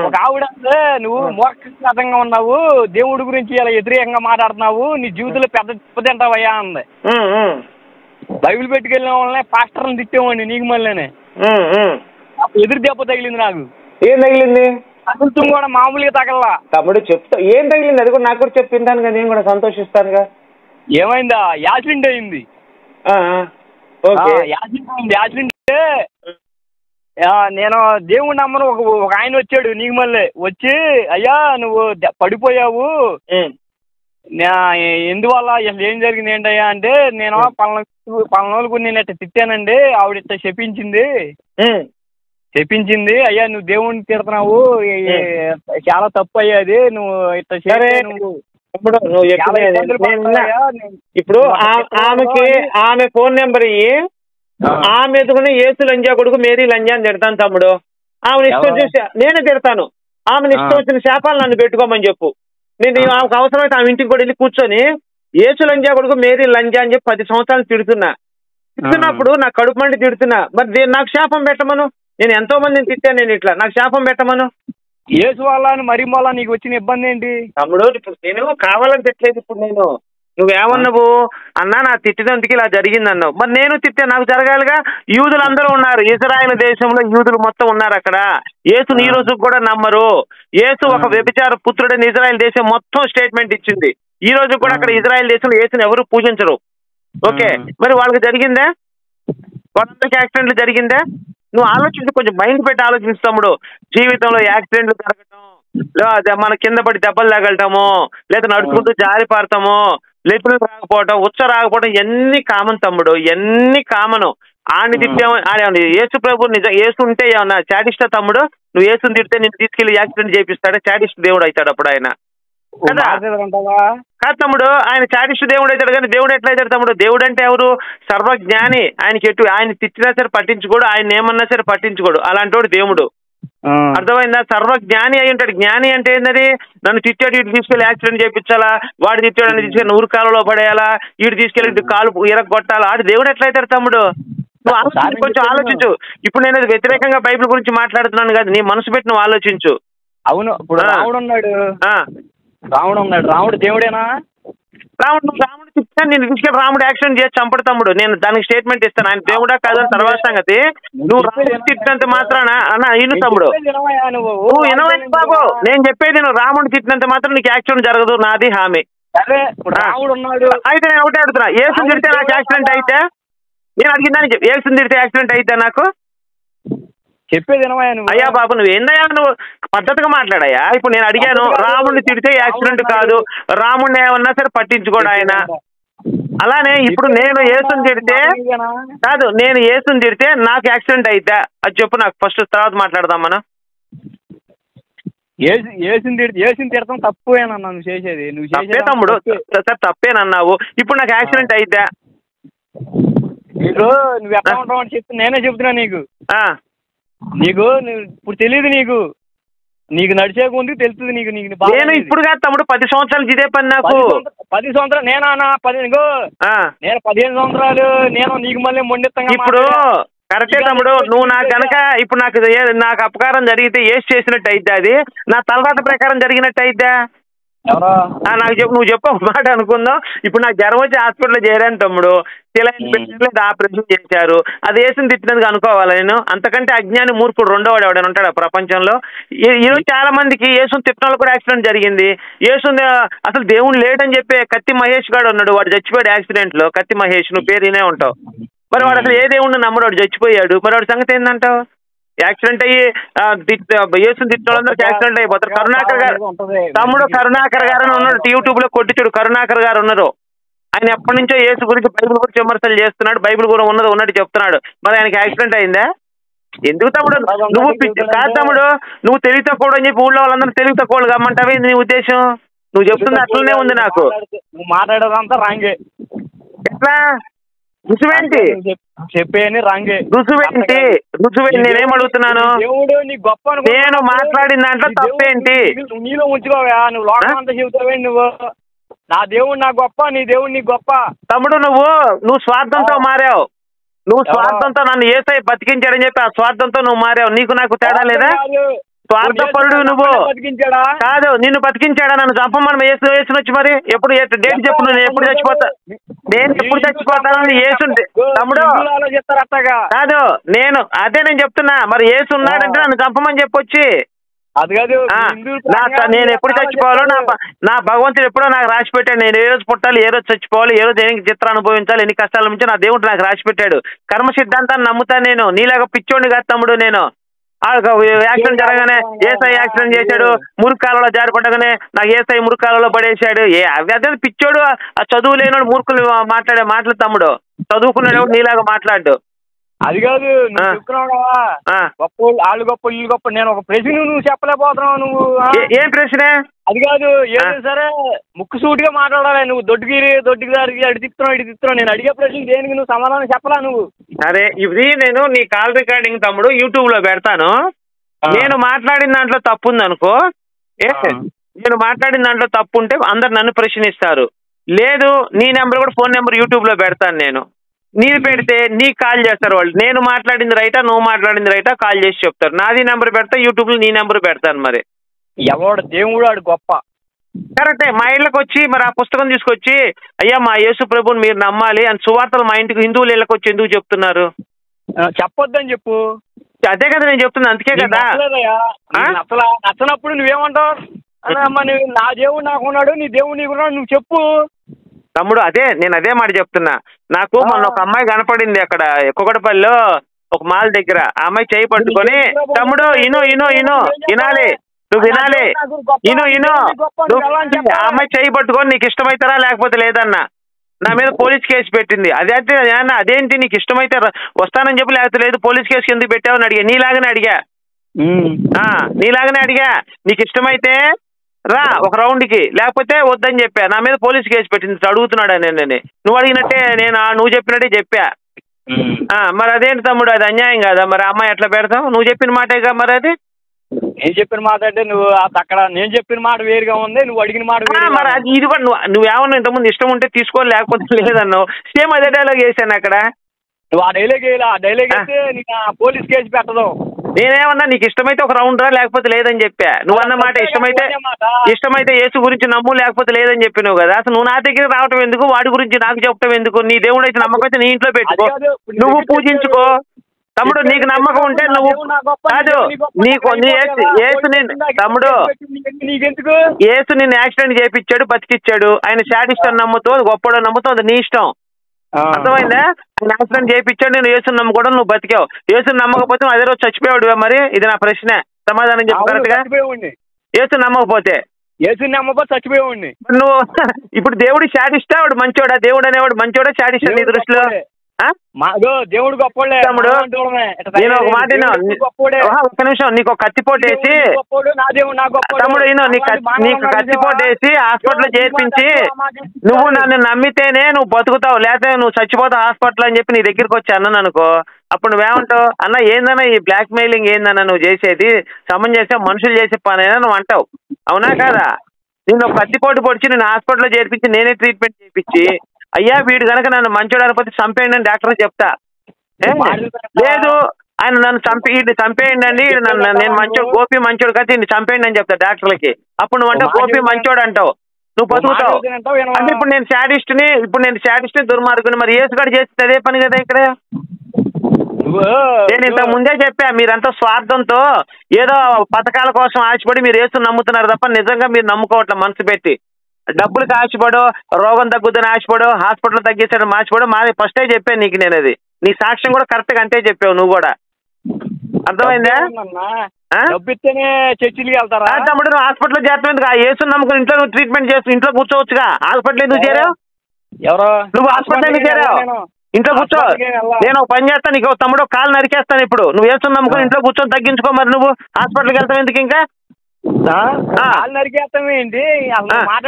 ఒక ఆవిడ అంటే నువ్వు మోక్షంగా ఉన్నావు, దేవుడి గురించి ఇలా వ్యతిరేకంగా మాట్లాడుతున్నావు, నీ జీవితంలో పెద్ద దెబ్బతింటావయ్యా అంది. బైబిల్ పెట్టుకెళ్ళిన వాళ్ళనే పాస్టర్ని తిట్టేవాడిని నీకు మళ్ళీనే. ఎదురు దెబ్బ తగిలింది నాకు. ఏం తగిలింది? తగులుతూ కూడా మామూలుగా తగలలా తమ్ముడు. చెప్తా ఏం తగిలింది, అది కూడా నాకు కూడా చెప్పింటాను కదా, నేను కూడా సంతోషిస్తానుగా. ఏమైందా? యాక్సిడెంట్ అయింది. యాక్సిడెంట్ నేను దేవుడి నమ్మను. ఒక ఆయన వచ్చాడు నీకు మళ్ళీ వచ్చి, అయ్యా నువ్వు పడిపోయావు, ఎందువల్ల అసలు ఏం జరిగింది ఏంటయ్యా అంటే, నేను పలానోళ్ళకు నేను ఇట్లా తిట్టానండి, ఆవిడ ఇట్లా చెప్పించింది, అయ్యా నువ్వు దేవుడిని తిడుతున్నావు, చాలా తప్పు అయ్యాది, నువ్వు ఇట్లా చేస్తే నువ్వు ఇప్పుడు ఆమె ఫోన్ నెంబర్ ఇయ్యి, ఆమె ఎదుగునే యేసు లంజా కొడుకు మేరీ లంజా అని తిడతాను తమ్ముడు. ఆమెను ఇష్టం చూసి నేనే తిడతాను. ఆమెను ఇష్టం వచ్చిన శాపాలు నన్ను పెట్టుకోమని చెప్పు. నేను ఆమెకు అవసరమైతే ఆమె ఇంటికి కూడా వెళ్ళి కూర్చొని యేసు లంజా కొడుకు మేరీ లంజా అని చెప్పి 10 సంవత్సరాలు తిడుతున్నప్పుడు నాకు కడుపు మండి తిడుతున్నా. మరి నాకు శాపం పెట్టమను. నేను ఎంతో మందిని తిట్టాను, నేను ఇట్లా నాకు శాపం పెట్టమను. యేసు వల్ల మరి వల్ల నీకు వచ్చిన ఇబ్బంది ఏంటి తమ్ముడు? ఇప్పుడు నేను కావాలని తిట్టలేదు. ఇప్పుడు నేను నువ్వేమన్నావు అన్నా, నా తిట్టినందుకు ఇలా జరిగింది అన్నావు. మరి నేను తిట్టే నాకు జరగాలిగా. యూదులు అందరూ ఉన్నారు ఇజ్రాయెల్ దేశంలో, యూదులు మొత్తం ఉన్నారు అక్కడ. యేసుని ఈ రోజు కూడా నమ్మరు. యేసు ఒక వ్యభిచార పుత్రుడని ఇజ్రాయెల్ దేశం మొత్తం స్టేట్మెంట్ ఇచ్చింది. ఈ రోజు కూడా అక్కడ ఇజ్రాయెల్ దేశంలో యేసుని ఎవరు పూజించరు. ఓకే, మరి వాళ్ళకి జరిగిందా? వాళ్ళందరికీ యాక్సిడెంట్లు జరిగిందా? నువ్వు ఆలోచించి, కొంచెం మైండ్ పెట్టి ఆలోచిస్తాముడు. జీవితంలో యాక్సిడెంట్లు జరగటం, లేదా మన కింద పడి దెబ్బలు తగలటము, లేదా నడుచుకుంటూ జారి పారటము, లెప్పులు రాకపోవటం, రాకపోవడం, ఎన్ని కామన్ తమ్ముడు, ఎన్ని కామను. ఆడిని తిట్టాము. యేసు ప్రభు నిజం యేసు ఉంటే ఏమన్నా చాటిస్టా తమ్ముడు? నువ్వు యేసుని తిడితే నేను తీసుకెళ్లి యాక్సిడెంట్ చేపిస్తాడా? చాటిస్ట్ దేవుడు అవుతాడు అప్పుడు ఆయన కదా? కాదు తమ్ముడు, ఆయన చాటిస్ట్ దేవుడు అవుతాడు. కానీ దేవుడు ఎట్లా అవుతాడు తమ్ముడు? దేవుడు అంటే ఎవరు? సర్వజ్ఞాని. ఆయనకి ఆయన తిట్టినా సరే పట్టించుకోడు, ఆయన ఏమన్నా సరే పట్టించుకోడు. అలాంటి దేవుడు. అర్థమైందా? సర్వజ్ఞాని అయి ఉంటాడు. జ్ఞాని అంటే ఏంటది? నన్ను తిట్టాడు, ఇటు తీసుకెళ్లి యాక్సిడెంట్ చేయించాలా, వాడు తిట్టాడు అని తీసుకెళ్ళి నూరు కాలంలో పడేయాలా, ఇటు తీసుకెళ్ళి కాలు ఇరగొట్టాలా, ఆడు దేవుడు ఎట్లయితాడు తమ్ముడు? నువ్వు కొంచెం ఆలోచించు. ఇప్పుడు నేను వ్యతిరేకంగా బైబిల్ గురించి మాట్లాడుతున్నాను కదా, నీ మనసు పెట్టి నువ్వు ఆలోచించు. అవును, ఇప్పుడు రాముడు ఉన్నాడు, రాముడు ఉన్నాడు. రాముడు దేవుడేనా? రాముడు చెప్తాను నేను తీసుకెళ్ళి రాముడు యాక్సిడెంట్ చేసి చంపడు తమ్ముడు. నేను దానికి స్టేట్మెంట్ ఇస్తాను. ఆయన దేవుడా కాదని తర్వాత సంగతి. నువ్వు రాముడు తిట్టినంత మాత్రాన అన్న ఇను తమ్ముడు, నువ్వు వినవై బాబు. నేను చెప్పేది నువ్వు రాముడు తిట్టినంత మాత్రం నీకు యాక్సిడెంట్ జరగదు, నాది హామీ. రాముడు ఉన్నాడు. అయితే నేను ఒకటే అడుగుతున్నా, ఏసుని తిడితే నాకు యాక్సిడెంట్ అయితే, నేను అడిగిందని చెప్పి ఏసుని తిడితే యాక్సిడెంట్ అయితే నాకు చెప్పేది అయ్యా బాబు నువ్వు ఏందయ్యా, నువ్వు పద్ధతిగా మాట్లాడయ్యా. ఇప్పుడు నేను అడిగాను రాముడిని తిడితే యాక్సిడెంట్ కాదు, రాముడిని ఏమన్నా సరే పట్టించుకోడు ఆయన. అలానే ఇప్పుడు నేను ఏసుని తిడితే కాదు, నేను ఏసుని తిడితే నాకు యాక్సిడెంట్ అయితే అది చెప్పు నాకు ఫస్ట్, తర్వాత మాట్లాడదాం మనం. ఏసుని తిడతాం తప్పేనన్నా నువ్వు చేసేది. తప్పే తమ్ముడు, సార్ తప్పేనన్నావు. ఇప్పుడు నాకు యాక్సిడెంట్ అయితే నువ్వు ఎట్లా ఉంటావు అని చెప్తే నేనే చెప్తున్నా నీకు. ఇప్పుడు తెలియదు నీకు నడిచే ముందుకు తెలుస్తుంది నీకు. నేను ఇప్పుడు కాదు తమ్ముడు, 10 సంవత్సరాలు ఇదే పని నాకు. 10 సంవత్సరాలు నేను 15 సంవత్సరాలు నేను నీకు మళ్ళీ మొండిత్తంగా ఇప్పుడు కరెక్టే తమ్ముడు. నువ్వు నాకు కనుక ఇప్పుడు నాకు అపకారం జరిగితే ఏసి చేసినట్టు అయితే అది నా తలరాత ప్రకారం జరిగినట్టు అయితే నాకు చెప్పు, నువ్వు చెప్పు ఒక మాట అనుకుందాం. ఇప్పుడు నాకు జ్వరం వచ్చి హాస్పిటల్లో చేరాను తమ్ముడు, ఆపరేషన్ చేశారు, అది వేసుని తిట్టినందుకు అనుకోవాలి నేను? అంతకంటే అజ్ఞాని మూర్ఖుడు రెండోవాడు ఎవడైనా ఉంటాడు ప్రపంచంలో? ఈరోజు చాలా మందికి యేసుని తిట్టిన వాళ్ళు కూడా యాక్సిడెంట్ జరిగింది. యేసుని అసలు దేవుడు లేడని చెప్పే కత్తి మహేష్ గాడు ఉన్నాడు, వాడు చచ్చిపోయాడు యాక్సిడెంట్ లో. కత్తి మహేష్, నువ్వు పేరు వినే ఉంటావు. మరి వాడు అసలు ఏ దేవుడిని నమ్మడు, వాడు చచ్చిపోయాడు. మరి వాడి సంగతి ఏంటంటావు? యాక్సిడెంట్ అయ్యి యేసుని తిట్టిన వాళ్ళందరూ యాక్సిడెంట్ అయిపోతారు. కరుణాకర్ గారు తమ్ముడు, కరుణాకర్ గారు ఉన్నాడు, యూట్యూబ్ లో కొట్టి చూడు. కరుణాకర్ గారు ఉన్నారు, ఆయన ఎప్పటి నుంచో యేసు గురించి బైబిల్ గురించి విమర్శలు చేస్తున్నాడు, బైబిల్ కూడా ఉన్నట్టు చెప్తున్నాడు. మరి ఆయనకి యాక్సిడెంట్ అయిందా? ఎందుకు తమ్ముడు నువ్వు కాదు తమ్ముడు, నువ్వు తెలివి తక్కువ అని చెప్పి ఊళ్ళో వాళ్ళందరూ తెలివి తక్కువ కమ్మంటావే నీ ఉద్దేశం? నువ్వు చెప్తుంది అట్లనే ఉంది నాకు. నువ్వు మాట్లాడేదంతా రాంగే. ఎట్లా రుజువేంటి? చెప్పేని రాంగే. రుజువేంటి? నేనేం అడుగుతున్నాను? దేవుడు నీ గొప్ప, నేను మాట్లాడిన దాంట్లో తప్పేంటి? నీలో ఉంచుకోవా, నువ్వు లోకం అంతా చెబుతావే. నువ్వు నా దేవుడు నా గొప్ప, నీ దేవుడు నీ గొప్ప. తమ్ముడు నువ్వు స్వార్థంతో మారావు. నువ్వు స్వార్థంతో నన్ను యేసయ్య బతికించాడని చెప్పి ఆ స్వార్థంతో నువ్వు మారావు. నీకు నాకు తేడా లేదా? స్వార్థపరుడు నువ్వు కాదు, నిన్ను బతికించాడా? నన్ను చంపమని యేసు వచ్చి మరి ఎప్పుడు డేట్ చెప్పు, నేను ఎప్పుడు చచ్చిపోతా, నేను ఎప్పుడు చచ్చిపోతానని యేసుంటే తమ్ముడు కాదు. నేను చెప్తున్నా, మరి యేసు ఉన్నాడంటే నన్ను చంపమని చెప్పొచ్చి అది కాదు. నేను ఎప్పుడు చచ్చిపోవాలో నా భగవంతుడు ఎప్పుడో నాకు రాసి పెట్టాడు. నేను ఏ రోజు పుట్టాలి, ఏ రోజు చచ్చిపోవాలి, ఏ రోజు ఎన్ని చిత్రం అనుభవించాలి, ఎన్ని కష్టాల నుంచి నా దేవుడు నాకు రాసి పెట్టాడు. కర్మ సిద్ధాంతాన్ని నమ్ముతాను నేను. నీలాగా పిచ్చోండి కాదు తమ్ముడు. నేను యాక్సిడెంట్ జరగానే ఏసఐ యాక్సిడెంట్ చేశాడు, మురుకాలలో జారిపడగానే నాకు ఏసఐ మురుకాలలో పడేశాడు. అదే పిచ్చోడు, ఆ చదువు లేనోడు మూర్ఖులు మాట్లాడే మాటలు తమ్ముడు. చదువుకున్నాడు నీలాగా మాట్లాడు. అది కాదు, గొప్ప వాళ్ళు గొప్ప వీళ్ళు గొప్ప. నేను ఒక ప్రశ్న నువ్వు చెప్పలేకపోతున్నావు. నువ్వు ఏం ప్రశ్న? అది కాదు, ఏదో సరే ముక్కు సూటిగా మాట్లాడాలి. నువ్వు దొడ్డుకి దారికి అడి తిప్పుతున్నావు. నేను అడిగే ప్రశ్న దేనికి నువ్వు సమాధానం చెప్పలా నువ్వు? సరే, ఇది నేను నీ కాల్ రికార్డింగ్ తమ్ముడు యూట్యూబ్ లో పెడతాను. నేను మాట్లాడిన దాంట్లో తప్పు ఉంది అనుకో, నేను మాట్లాడిన దాంట్లో తప్పు ఉంటే అందరు నన్ను ప్రశ్నిస్తారు. లేదు, నీ నెంబర్ కూడా ఫోన్ నెంబర్ యూట్యూబ్ లో పెడతాను నేను. నీది పెడితే నీకు కాల్ చేస్తారు వాళ్ళు. నేను మాట్లాడింది రైటా, నువ్వు మాట్లాడింది రైటా కాల్ చేసి చెప్తారు. నాది నెంబర్ పెడతా యూట్యూబ్ లో, నీ నెంబర్ పెడతాను. మరి ఎవడు దేవుడు ఆడు గొప్ప కరెక్టే. మా ఇళ్ళకి వచ్చి మరి ఆ పుస్తకం తీసుకొచ్చి అయ్యా మా యేసు ప్రభుని మీరు నమ్మాలి అని సువార్తలు మా ఇంటికి హిందువులు ఇళ్ళకి వచ్చి ఎందుకు చెప్తున్నారు? చెప్పొద్దని చెప్పు. అదే కదా నేను చెప్తున్నా, అందుకే కదా. నచ్చనప్పుడు నువ్వేమంటావు? నా దేవుడు నాకున్నాడు, నీ దేవుడు నీకున్నాడు, నువ్వు చెప్పు తమ్ముడు. నేను అదే మాట చెప్తున్నా. నాకు మొన్న ఒక అమ్మాయి కనపడింది అక్కడ కుకటపల్లిలో ఒక మాల్ దగ్గర. ఆ అమ్మాయి చేయి పట్టుకొని తమ్ముడు వినాలి, నువ్వు వినాలి, ఆ అమ్మాయి చేయి పట్టుకొని నీకు ఇష్టమైతారా లేకపోతే లేదన్నా నా మీద పోలీస్ కేసు పెట్టింది. అదేంటి నీకు ఇష్టమైతే వస్తానని చెప్పి లేకపోతే లేదు పోలీస్ కేసు ఎందుకు పెట్టావని అడిగా. నీలాగనే అడిగా నీకు ఇష్టమైతే రా ఒక రౌండ్కి, లేకపోతే వద్దని చెప్పా. నా మీద పోలీస్ కేసు పెట్టింది అడుగుతున్నాడు నేను. నువ్వు అడిగినట్టే నువ్వు చెప్పినట్టే చెప్పా. మరి అదేంటి తమ్ముడు, అది అన్యాయం కదా? మరి అమ్మాయి ఎట్లా పెడతావు? నువ్వు చెప్పిన మాటేగా మరి అది. నేను చెప్పిన మాట అంటే నువ్వు అక్కడ నేను చెప్పిన మాట వేరుగా ఉంది, నువ్వు అడిగిన మాట మరి అది ఇది కూడా నువ్వేమన్నా ఇంతకుముందు ఇష్టం ఉంటే తీసుకోవాలి, లేకపోతే లేదన్నావు. సేమ్ అదే డైలాగ్ వేసాను అక్కడ. నువ్వు ఆ డైలాగ్ వేయాలి. ఆ డైలాగ్ వేస్తే నీకు పోలీస్ కేసు పెట్టదు. నేనేమన్నా నీకు ఇష్టమైతే ఒక రౌండ్ రా, లేకపోతే లేదని చెప్పా. నువ్వు అన్నమాట ఇష్టమైతే యేసు గురించి నమ్ము, లేకపోతే లేదని చెప్పినావు కదా. అసలు నువ్వు నా దగ్గర రావటం ఎందుకు, వాడి గురించి నాకు చెప్పటం ఎందుకు? నీ దేవుడు అయితే నమ్మకం అయితే నీ ఇంట్లో పెట్టుకో, నువ్వు పూజించుకో. తమ్ముడు నీకు నమ్మకం ఉంటే నువ్వు కాదు, నీకు తమ్ముడు యేసు నిన్ను యాక్సిడెంట్ చేయించాడు, బతికిచ్చాడు. ఆయన శాడిస్ట్ అని నమ్ముతూ గొప్పడు నమ్ముతూ అది నీ ఇష్టం. అర్థమైందా? ఆయన యాక్సిడెంట్ చేయించాడు, నేను యేసుని నమ్ముకోవడం, నువ్వు బతికావు. యేసుని నమ్మకపోతే అదే రోజు చచ్చిపోయాడు. మరి ఇది నా ప్రశ్న, సమాధానం చెప్పు కరెక్ట్ గా. యేసుని నమ్మకపోతే చచ్చిపోయేవాడిని. నువ్వు ఇప్పుడు దేవుడు శాడిస్టా, వాడు మంచోడా? దేవుడు అనేవాడు మంచోడా శాడిస్టా నీ దృష్టిలో? దేవుడు గొప్పడే. తమ్ముడు నేను ఒక మాట, ఒక్క నిమిషం, నీకు ఒక కత్తిపోటు వేసి తమ్ముడు నీకు కత్తిపోటు వేసి హాస్పిటల్ చేర్పించి నువ్వు నన్ను నమ్మితేనే నువ్వు బతుకుతావు, లేకపోతే నువ్వు చచ్చిపోతావు హాస్పిటల్ అని చెప్పి నీ దగ్గరికి వచ్చి అన్నాను అనుకో, అప్పుడు నువ్వేమంటావు? అన్న ఏందన్నా ఈ బ్లాక్ మెయిలింగ్ ఏందన్నా నువ్వు చేసేది, సమన్ చేసే మనుషులు చేసే పనైనా నువ్వు అంటావు, అవునా కాదా? నేను ఒక కత్తిపోటు పొడిచి నేను హాస్పిటల్లో చేర్పించి నేనే ట్రీట్మెంట్ చేయించి అయ్యా వీడు కనుక నన్ను మంచోడు అనుకోతే చంపేయండి అని డాక్టర్ చెప్తా. లేదు ఆయన నన్ను చంపేయండి అండి, నేను మంచోడు, గోపి మంచోడు కదా, ఇన్ని చంపేయండి అని చెప్తా డాక్టర్లకి. అప్పుడు నువ్వు అంటావు గోపి మంచోడు అంటావు, నువ్వు బతుకుతావు. అంటే ఇప్పుడు నేను శాడిస్ట్ని దుర్మార్గుని. మరి యేసుగాడు చేస్తే అదే పని కదా ఇక్కడ. నేను ఇంతకు ముందే చెప్పా, మీరంతా స్వార్థంతో ఏదో పథకాల కోసం ఆశపడి మీరు యేసుని నమ్ముతున్నారు తప్ప నిజంగా మీరు నమ్ముకోవట్లే. మనసు పెట్టి డబ్బులకు ఆశపడో, రోగం తగ్గుద్దని ఆశపడో, హాస్పిటల్ తగ్గించడం ఆశపడో, మాది ఫస్టే చెప్పాను నీకు నేను. అది నీ సాక్ష్యం కూడా కరెక్ట్ గా అంటే చెప్పావు నువ్వు కూడా. అర్థమైందా? తమ్ముడు నువ్వు హాస్పిటల్ చేస్తావు ఎందుకు? ఆ యేసుని నమ్ముకుని ఇంట్లో నువ్వు ట్రీట్మెంట్ చేస్తూ ఇంట్లో కూర్చోవచ్చుగా. హాస్పిటల్ ఎందుకు చేరావు? నువ్వు హాస్పిటల్ ఎందుకు చేరావు? ఇంట్లో కూర్చో. నేను ఒక పని చేస్తాను, నీకు తమ్ముడు కాలు నరికేస్తాను. ఇప్పుడు నువ్వు యేసుని నమ్ముకుని ఇంట్లో కూర్చొని తగ్గించుకో. మరి నువ్వు హాస్పిటల్కి వెళ్తావు ఎందుకు? ఇంకా మాట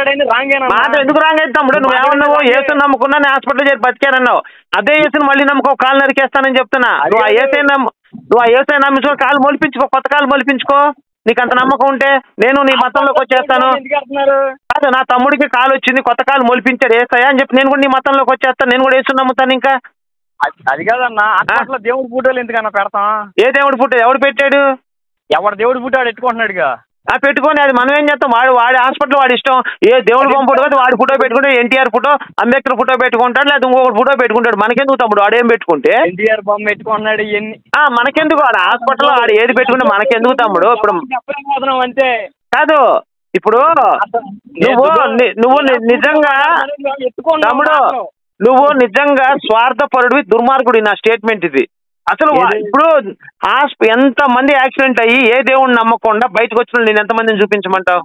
ఎందుకు రాంగ్ అయితే తమ్ముడు? నువ్వేమన్నావు? యేసుని నమ్ముకున్నా నేను హాస్పిటల్ చేసి బతికానన్నావు. అదే యేసుని మళ్ళీ నమ్ముకో, కాలు నరికేస్తానని చెప్తున్నా. నువ్వు ఆ యేసే నమ్మించుకో, కాలు మొలిపించుకో, కొత్త కాలు మొలిపించుకో. నీకు అంత నమ్మకం ఉంటే నేను నీ మతంలోకి వచ్చేస్తాను. కాదు, నా తమ్ముడికి కాలు వచ్చింది, కొత్త కాలు మొలిపించాడు యేసయ్య అని చెప్పి నేను కూడా నీ మతంలోకి వచ్చేస్తాను. నేను కూడా యేసుని నమ్ముతాను. ఇంకా అది కాదన్నా, దేవుడి ఫోటోలు ఎందుకన్నా పెడతాం? ఏ దేవుడి ఫోటో? ఎవడు పెట్టాడు? ఎవడు దేవుడి ఫోటో ఎట్టుకుంటున్నాడుగా. పెట్టుకొని అది మనం ఏం చేస్తాం? వాడి హాస్పిటల్ వాడి ఇష్టం. ఏ దేవుడు పంపుడు కదా వాడి ఫోటో పెట్టుకుంటే, ఎన్టీఆర్ ఫోటో, అంబేద్కర్ ఫోటో పెట్టుకుంటాడు, లేదా ఇంకొకటి ఫోటో పెట్టుకుంటాడు. మనకెందుకు తమ్ముడు వాడు ఏం పెట్టుకుంటే? ఎన్టీఆర్ బొమ్మ పెట్టుకున్నాడు. మనకెందుకు? వాడు హాస్పిటల్ వాడు ఏది పెట్టుకుంటే మనకెందుకు తమ్ముడు? ఇప్పుడు అంతే కాదు. ఇప్పుడు నువ్వు నిజంగా తమ్ముడు, నువ్వు నిజంగా స్వార్థపరుడివి, దుర్మార్గుడి. నా స్టేట్మెంట్ ఇది. అసలు ఇప్పుడు ఎంత మంది యాక్సిడెంట్ అయ్యి ఏ దేవుడిని నమ్మకుండా బయటకు వచ్చిన నేను ఎంతమందిని చూపించమంటావు?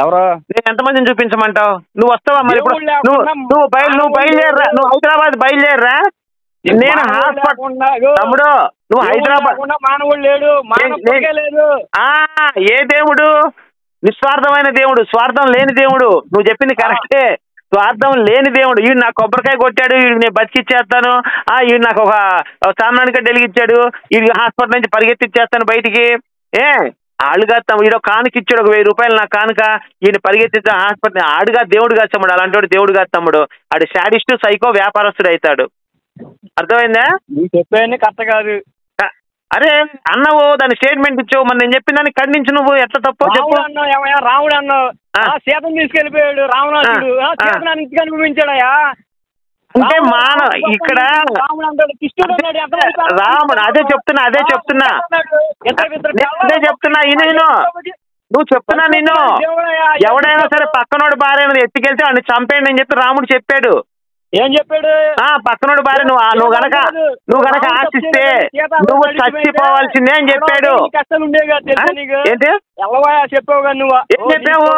ఎవరు? నేను ఎంతమందిని చూపించమంటావు? నువ్వు వస్తావా? మరి ఇప్పుడు నువ్వు బయలుదేరరా, నువ్వు హైదరాబాద్ బయలుదేరరా. నేను హాస్పిటల్ తమ్ముడు, నువ్వు హైదరాబాద్ మానవుడు లేడు, ఏ దేవుడు? నిస్వార్థమైన దేవుడు, స్వార్థం లేని దేవుడు. నువ్వు చెప్పింది కరెక్టే, స్వార్థం లేని దేవుడు. ఈడు నాకు కొబ్బరికాయ కొట్టాడు, వీడికి నేను బతికిచ్చేస్తాను, ఈడు నాకు ఒక సామాన్యంగా వెలిగిచ్చాడు, వీడికి హాస్పిటల్ నుంచి పరిగెత్తిచ్చేస్తాను బయటికి. ఆడుగా ఈడో కానుక ఇచ్చాడు, ఒక 1000 రూపాయలు నా కానుక, ఈయన పరిగెత్తిచ్చా హాస్పిటల్. ఆడుగా దేవుడు కాదు తమ్ముడు, అలాంటి వాడు దేవుడు కాదు తమ్ముడు. ఆడు శాడిస్టు, సైకో, వ్యాపారస్తుడు అవుతాడు. అర్థమైందా? నువ్వు చెప్పేది కరెక్ట్ కాదు. అరే అన్నావు, దాని స్టేట్మెంట్ ఇచ్చావు, మరి నేను చెప్పిన దాన్ని ఖండించు. నువ్వు ఎట్లా తప్పు చెప్పు. రాముడు అన్నావు, సీతను తీసుకెళ్లిపోయాడు రావణాసుడు, సీతను కనిపించాడయా. అంటే ఇక్కడ రాముడు అదే చెప్తున్నా నువ్వు చెప్తున్నా. నేను ఎవడైనా సరే పక్కనోడు భార్య ఎత్తుకెళ్తే వాడిని చంపేయండి అని చెప్పి రాముడు చెప్పాడు. ఏం చెప్పాడు? పక్కనోడు భార్య నువ్వు గనక ఆశిస్తే నువ్వు చచ్చిపోవాల్సిందే అని చెప్పాడు. ఏంటి చెప్పావు? ఏం చెప్పావు?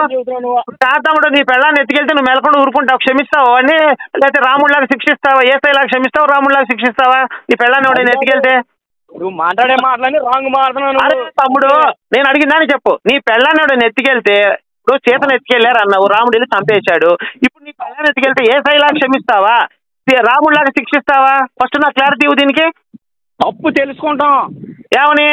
తాతమ్ముడు నీ పెళ్ళాన్ని ఎత్తుకెళ్తే నువ్వు మెలకుండా ఊరుకుంటావు, క్షమిస్తావు అని? లేకపోతే రాముడిలాగా శిక్షిస్తావా? ఏసైలాగా క్షమిస్తావు, రాముడిలాగా శిక్షిస్తావా? నీ పెళ్ళాన్ని ఎవడైనా ఎత్తుకెళ్తే? నువ్వు మాట్లాడే మాటలని రాంగ్ మాట్లాడుతున్నావు. తమ్ముడు నేను అడిగిందని చెప్పు. నీ పెళ్ళాన్ని ఎవడైనా ఎత్తుకెళ్తే, ఇప్పుడు సీతను ఎత్తుకెళ్లారు అన్నావు, రాముడు వెళ్ళి చంపేశాడు. ఇప్పుడు నీ పెళ్ళాన్ని ఎత్తుకెళ్తే ఏసైలాగా క్షమిస్తావా, రాముడిలాగా శిక్షిస్తావా? ఫస్ట్ నా క్లారిటీ ఇవ్వు దీనికి. తప్పు తెలుసుకుంటాం. ఏమని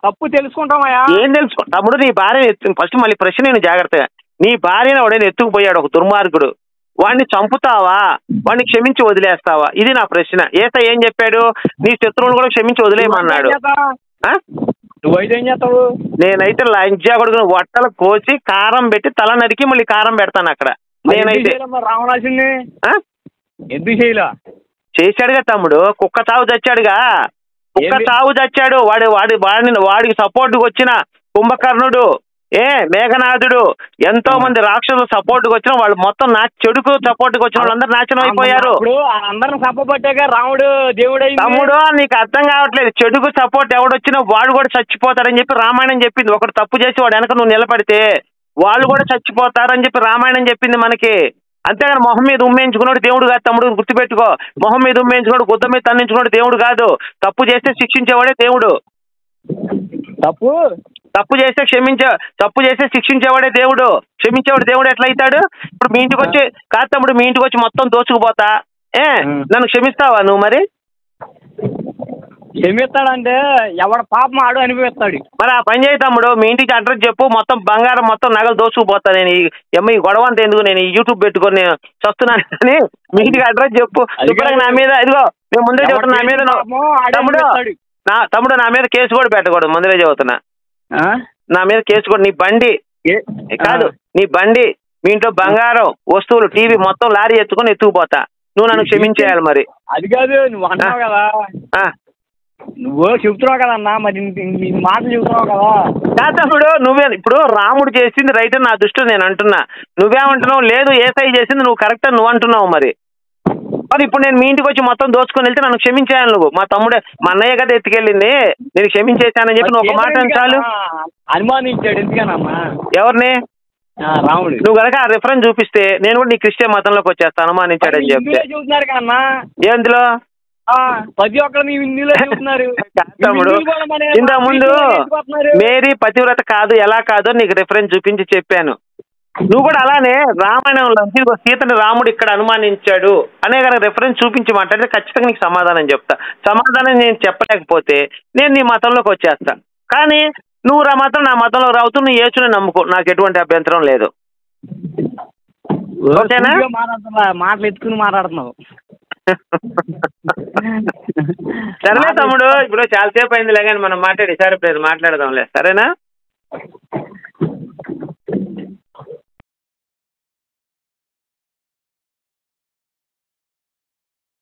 తప్పు తెలుసుకుంటామయ్యా? ఏం తెలుసుకో తమ్ముడు? నీ భార్య ఫస్ట్ మళ్ళీ ప్రశ్న నేను జాగ్రత్తగా. నీ భార్యను ఎవడైనా ఎత్తుకుపోయాడు ఒక దుర్మార్గుడు, వాడిని చంపుతావా, వాడిని క్షమించి వదిలేస్తావా? ఇది నా ప్రశ్న. ఏసై ఏం చెప్పాడు? నీ శత్రువులను కూడా క్షమించి వదిలేయమన్నాడు. నువ్వైతే ఏం చేస్తావు? నేనైతే లంచా కొడుకుని వట్టలు కోసి కారం పెట్టి తల నరికి మళ్ళీ కారం పెడతాను అక్కడ. నేనైతే రావణాసుని ఎందుకు చేయలే? చేశాడుగా తమ్ముడు, కుక్క చావు చచ్చాడుగా, కుక్క చావు చచ్చాడు. వాడికి సపోర్ట్కి వచ్చిన కుంభకర్ణుడు, మేఘనాథుడు, ఎంతో మంది రాక్షసులు సపోర్ట్కి వచ్చిన వాళ్ళు మొత్తం చెడుకు సపోర్ట్కి వచ్చిన వాళ్ళందరూ నాశనం అయిపోయారు. అందరిని సపోర్ట్గా రాముడు దేవుడు. తమ్ముడు నీకు అర్థం కావట్లేదు. చెడుకు సపోర్ట్ ఎవడొచ్చినా వాడు కూడా చచ్చిపోతారని చెప్పి రామాయణం చెప్పింది. ఒకటి తప్పు చేసి వాడు వెనక నువ్వు నిలబడితే వాళ్ళు కూడా చచ్చిపోతారని చెప్పి రామాయణం చెప్పింది మనకి. అంతేగాని మొహం మీద ఉమ్మేయించుకున్నాడు దేవుడు కాదు తమ్ముడు, గుర్తుపెట్టుకో. మొహం మీద ఉమ్మేయించుకున్నాడు, గుద్ద మీద తన్నించుకున్నాడు దేవుడు కాదు. తప్పు చేస్తే శిక్షించేవాడే దేవుడు. తప్పు చేస్తే శిక్షించేవాడే దేవుడు. క్షమించేవాడు దేవుడు ఎట్లా అవుతాడు? ఇప్పుడు మీ ఇంటికి వచ్చి కాదు తమ్ముడు, మీ ఇంటికి వచ్చి మొత్తం దోచుకుపోతా, నన్ను క్షమిస్తావా నువ్వు? మరి క్షమిస్తాడంటే ఎవడ పాపం ఆడు అనిపిస్తాడు. మరి ఆ పని చేయి తమ్ముడు, మీ ఇంటికి అడ్రస్ చెప్పు, మొత్తం బంగారం మొత్తం నగలు దోచుకుపోతా. నేను ఈ గొడవ అంతా ఎందుకు, నేను యూట్యూబ్ పెట్టుకొని నేను చస్తున్నాను కానీ మీ ఇంటికి అడ్రస్ చెప్పు. శుభ్రంగా నా మీద, ఇదిగో నేను ముందే చెబుతున్నా, నా మీద తమ్ముడు నా మీద కేసు కూడా పెట్టకూడదు. ముందే చెబుతున్నా, నా మీద కేసు కూడా. నీ బండి కాదు, నీ బండి, మీ ఇంట్లో బంగారం వస్తువులు టీవీ మొత్తం లారీ ఎత్తుకొని ఎత్తుకుపోతా. నువ్వు నన్ను క్షమించేయాలి. మరి అది కాదు, నువ్వు అన్నావు కదా, నువ్వు చెబుతున్నావు కదన్నా, మరి మాటలు చెబుతున్నావు కదా. కాదు తమ్ముడు, నువ్వే ఇప్పుడు రాముడు చేసింది రైట్ అని నా దృష్టిలో నేను అంటున్నా. నువ్వేమంటున్నావు? లేదు ఏసఐ చేసింది నువ్వు కరెక్ట్ అని నువ్వు అంటున్నావు. మరి ఇప్పుడు నేను మీ ఇంటికి వచ్చి మొత్తం దోచుకొని వెళ్తే నన్ను క్షమించాను నువ్వు. మా తమ్ముడే, మా అన్నయ్య కదా ఎత్తుకెళ్ళింది, నేను క్షమించేశానని చెప్పి నువ్వు ఒక మాట చాలు. అనుమానించాడు ఎందుకనమ్మా? ఎవరిని? రాముడు. నువ్వు కనుక ఆ రిఫరెన్స్ చూపిస్తే నేను కూడా నీ క్రిస్టియన్ మతంలోకి వచ్చేస్తా. అనుమానించాడని చెప్తే చూస్తున్నారు కదమ్మా. ఏందులో ప్రతి ఒక్కరు హిందీలో చెబుతున్నారు తమ్ముడు. ఇంత ముందు మేరీ పతివ్రత కాదు, ఎలా కాదో నీకు రిఫరెన్స్ చూపించి చెప్పాను. నువ్వు కూడా అలానే రామాయణంలో సీతని రాముడు ఇక్కడ అనుమానించాడు అనే కనుక రిఫరెన్స్ చూపించి మాట్లాడితే ఖచ్చితంగా నీకు సమాధానం చెప్తా. సమాధానం నేను చెప్పలేకపోతే నేను నీ మతంలోకి వచ్చేస్తా. కానీ నువ్వు నా మతంలో రావుతూ నువ్వు యేసుని నమ్ముకో, నాకు ఎటువంటి అభ్యంతరం లేదు. ఓకేనా? మాటలు ఎత్తుకుని మాట్లాడుతున్నావు. సరేలే తమ్ముడు, ఇప్పుడు చాలాసేపు అయిందిలే కానీ మనం మాట్లాడి సరే మాట్లాడదాంలే, సరేనా?